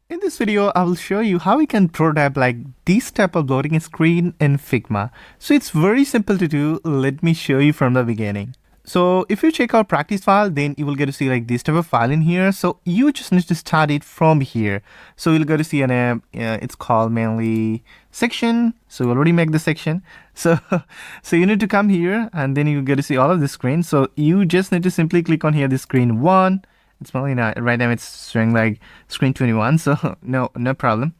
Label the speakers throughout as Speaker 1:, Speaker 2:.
Speaker 1: In this video, I will show you how we can prototype like this type of loading screen in Figma. So it's very simple to do. Let me show you from the beginning. So if you check our practice file, then you will get to see like this type of file in here. So you just need to start it from here. So you'll go to see it's called mainly section. So we already make the section. So you need to come here and then you get to see all of the screen. So you just need to simply click on here, the screen 1. It's probably not right now, it's showing like screen 21, so no problem.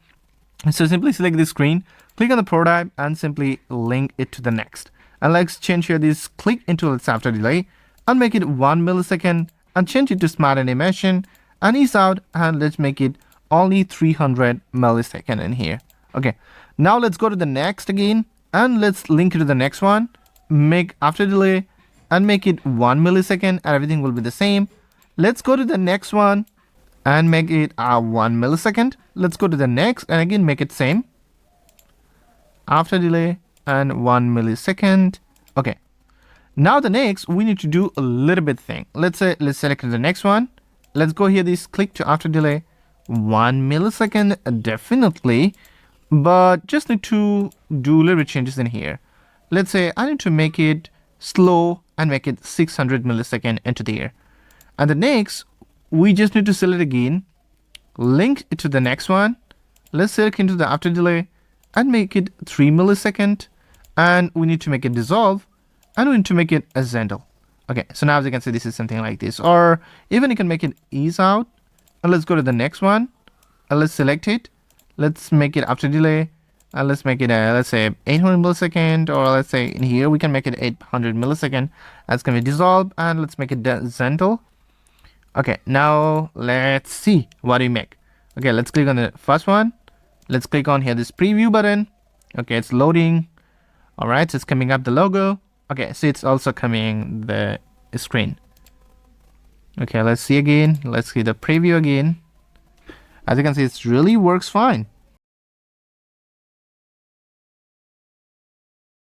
Speaker 1: So simply select this screen, click on the prototype and simply link it to the next. And let's change here this click into its after delay and make it 1 millisecond and change it to smart animation and ease out, and let's make it only 300 millisecond in here. Okay, now let's go to the next again and let's link it to the next one, make after delay and make it 1 millisecond and everything will be the same. Let's go to the next one and make it 1 millisecond. Let's go to the next and again make it same. After delay and 1 millisecond. Okay. Now the next we need to do a little bit thing. Let's select the next one. Let's go here, this click to after delay 1 millisecond definitely, but just need to do little changes in here. Let's say I need to make it slow and make it 600 millisecond into the air. And the next, we just need to select again, link it to the next one. Let's select into the after delay and make it 3 millisecond. And we need to make it dissolve and we need to make it azi. Okay, so now as you can see, this is something like this. Or even you can make it ease out. And let's go to the next one. And let's select it. Let's make it after delay. And let's make it, let's say 800 millisecond. Or let's say in here, we can make it 800 millisecond. That's going to be dissolve. And let's make it azi. Okay, now let's see what we make. Okay, let's click on the first one. Let's click on here this preview button. Okay, it's loading. All right, so it's coming up the logo. Okay, so it's also coming the screen. Okay, let's see again. Let's see the preview again. As you can see, it really works fine.